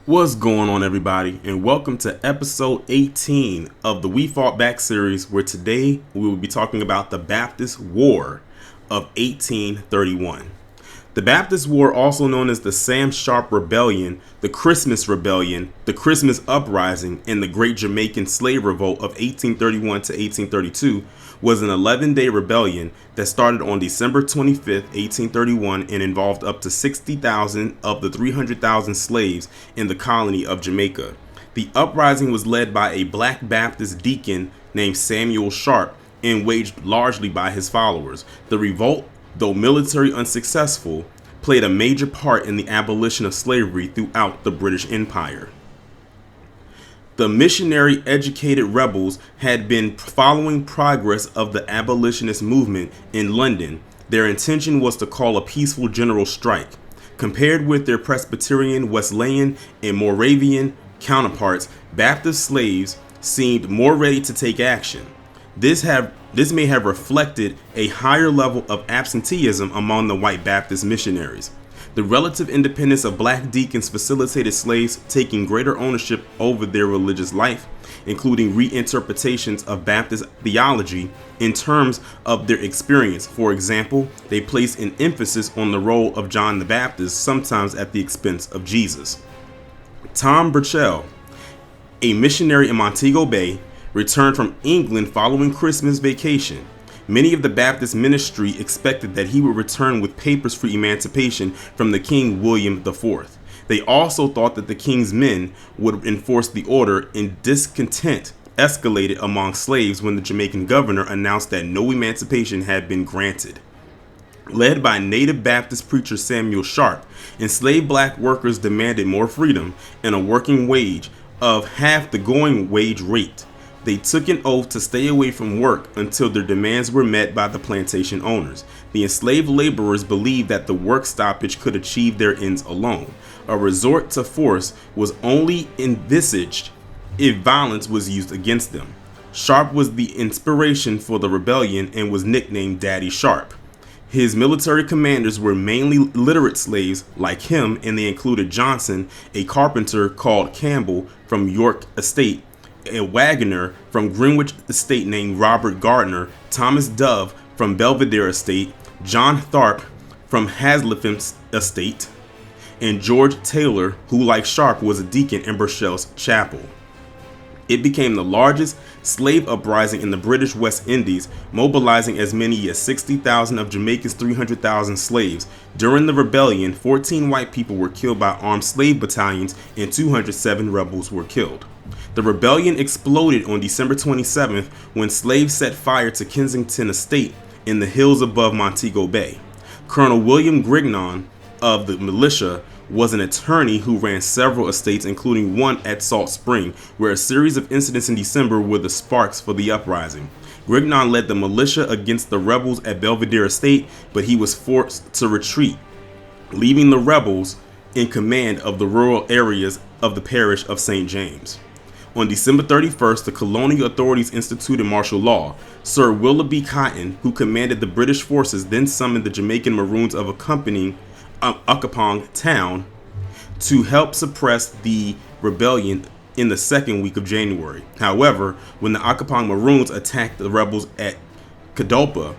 What's going on, everybody, and welcome to episode 18 of the We Fought Back series, where today we will be talking about the Baptist War of 1831. The Baptist War, also known as the Sam Sharp Rebellion, the Christmas Rebellion, the Christmas Uprising, and the Great Jamaican Slave Revolt of 1831 to 1832, was an 11-day rebellion that started on December 25, 1831, and involved up to 60,000 of the 300,000 slaves in the colony of Jamaica. The uprising was led by a black Baptist deacon named Samuel Sharp and waged largely by his followers. The revolt, though military unsuccessful, played a major part in the abolition of slavery throughout the British Empire. The missionary-educated rebels had been following progress of the abolitionist movement in London. Their intention was to call a peaceful general strike. Compared with their Presbyterian, Wesleyan, and Moravian counterparts, Baptist slaves seemed more ready to take action. This may have reflected a higher level of absenteeism among the white Baptist missionaries. The relative independence of black deacons facilitated slaves taking greater ownership over their religious life, including reinterpretations of Baptist theology in terms of their experience. For example, they placed an emphasis on the role of John the Baptist, sometimes at the expense of Jesus. Tom Burchell, a missionary in Montego Bay, returned from England following Christmas vacation. Many of the Baptist ministry expected that he would return with papers for emancipation from the King William IV. They also thought that the king's men would enforce the order, and discontent escalated among slaves when the Jamaican governor announced that no emancipation had been granted. Led by native Baptist preacher Samuel Sharp, enslaved black workers demanded more freedom and a working wage of half the going wage rate. They took an oath to stay away from work until their demands were met by the plantation owners. The enslaved laborers believed that the work stoppage could achieve their ends alone. A resort to force was only envisaged if violence was used against them. Sharp was the inspiration for the rebellion and was nicknamed Daddy Sharp. His military commanders were mainly literate slaves like him, and they included Johnson, a carpenter called Campbell from York Estate, a wagoner from Greenwich Estate named Robert Gardner, Thomas Dove from Belvedere Estate, John Tharp from Hazliffin Estate, and George Taylor, who like Sharp was a deacon in Burchell's chapel. It became the largest slave uprising in the British West Indies, mobilizing as many as 60,000 of Jamaica's 300,000 slaves. During the rebellion, 14 white people were killed by armed slave battalions and 207 rebels were killed. The rebellion exploded on December 27th when slaves set fire to Kensington Estate in the hills above Montego Bay. Colonel William Grignon of the militia was an attorney who ran several estates, including one at Salt Spring, where a series of incidents in December were the sparks for the uprising. Grignon led the militia against the rebels at Belvedere Estate, but he was forced to retreat, leaving the rebels in command of the rural areas of the parish of St. James. On December 31st, the colonial authorities instituted martial law. Sir Willoughby Cotton, who commanded the British forces, then summoned the Jamaican Maroons of accompanying Acapong town to help suppress the rebellion in the second week of January. However, when the Acapong Maroons attacked the rebels at Catadupa,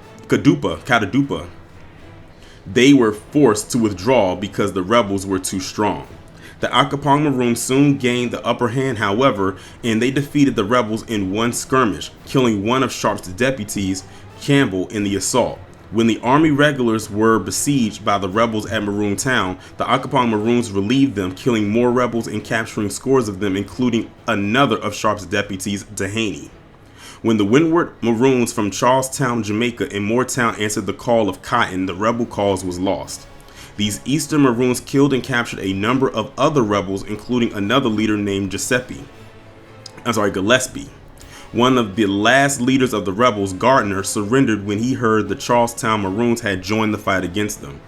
they were forced to withdraw because the rebels were too strong. The Acapong Maroons soon gained the upper hand, however, and they defeated the rebels in one skirmish, killing one of Sharp's deputies, Campbell, in the assault. When the army regulars were besieged by the rebels at Maroon Town, the Acapong Maroons relieved them, killing more rebels and capturing scores of them, including another of Sharp's deputies, Dehaney. When the Windward Maroons from Charlestown, Jamaica, and Moortown answered the call of Cotton, the rebel cause was lost. These Eastern Maroons killed and captured a number of other rebels, including another leader named Gillespie. One of the last leaders of the rebels, Gardner, surrendered when he heard the Charlestown Maroons had joined the fight against them.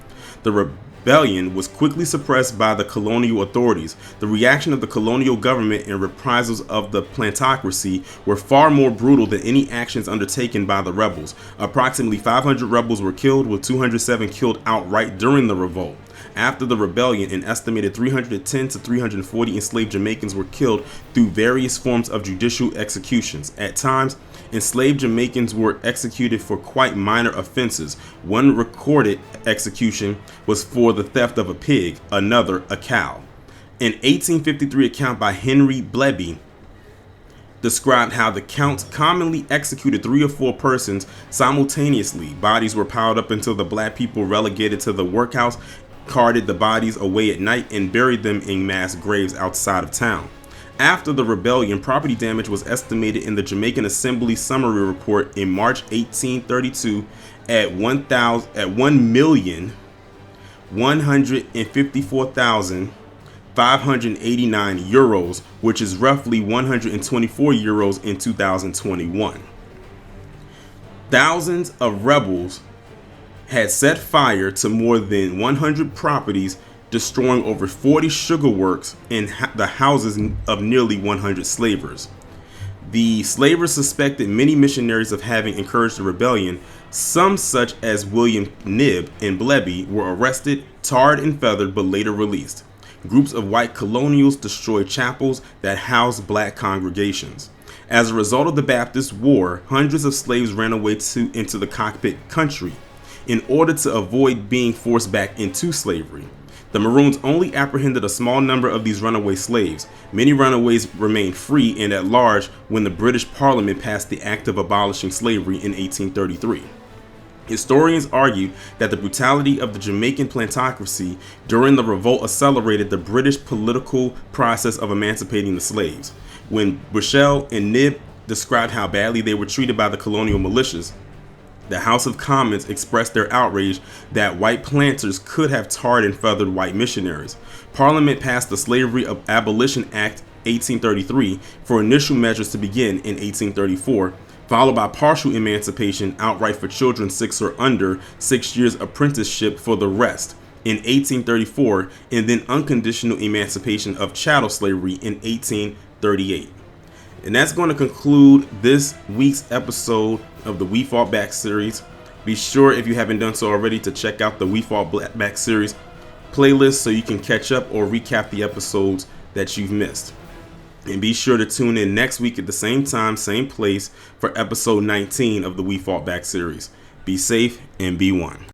The rebellion was quickly suppressed by the colonial authorities. The reaction of the colonial government and reprisals of the plantocracy were far more brutal than any actions undertaken by the rebels. Approximately 500 rebels were killed, with 207 killed outright during the revolt. After the rebellion, an estimated 310 to 340 enslaved Jamaicans were killed through various forms of judicial executions. At times, enslaved Jamaicans were executed for quite minor offenses. One recorded execution was for the theft of a pig, another a cow. An 1853 account by Henry Bleby described how the counts commonly executed 3 or 4 persons simultaneously. Bodies were piled up until the black people relegated to the workhouse carted the bodies away at night and buried them in mass graves outside of town. After the rebellion, property damage was estimated in the Jamaican Assembly Summary Report in March 1832 at €1,154,589, which is roughly 124 euros in 2021. Thousands of rebels had set fire to more than 100 properties, destroying over 40 sugar works and the houses of nearly 100 slavers. The slavers suspected many missionaries of having encouraged the rebellion. Some, such as William Knibb and Bleby, were arrested, tarred and feathered, but later released. Groups of white colonials destroyed chapels that housed black congregations. As a result of the Baptist War, hundreds of slaves ran away into the cockpit country in order to avoid being forced back into slavery. The Maroons only apprehended a small number of these runaway slaves. Many runaways remained free and at large when the British Parliament passed the Act of Abolishing Slavery in 1833. Historians argue that the brutality of the Jamaican plantocracy during the revolt accelerated the British political process of emancipating the slaves. When Bushell and Knibb described how badly they were treated by the colonial militias, the House of Commons expressed their outrage that white planters could have tarred and feathered white missionaries. Parliament passed the Slavery Abolition Act 1833 for initial measures to begin in 1834, followed by partial emancipation outright for children 6 or under, 6 years apprenticeship for the rest in 1834, and then unconditional emancipation of chattel slavery in 1838. And that's going to conclude this week's episode of the We Fought Back series. Be sure, if you haven't done so already, to check out the We Fought Back series playlist so you can catch up or recap the episodes that you've missed. And be sure to tune in next week at the same time, same place for episode 19 of the We Fought Back series. Be safe and be one.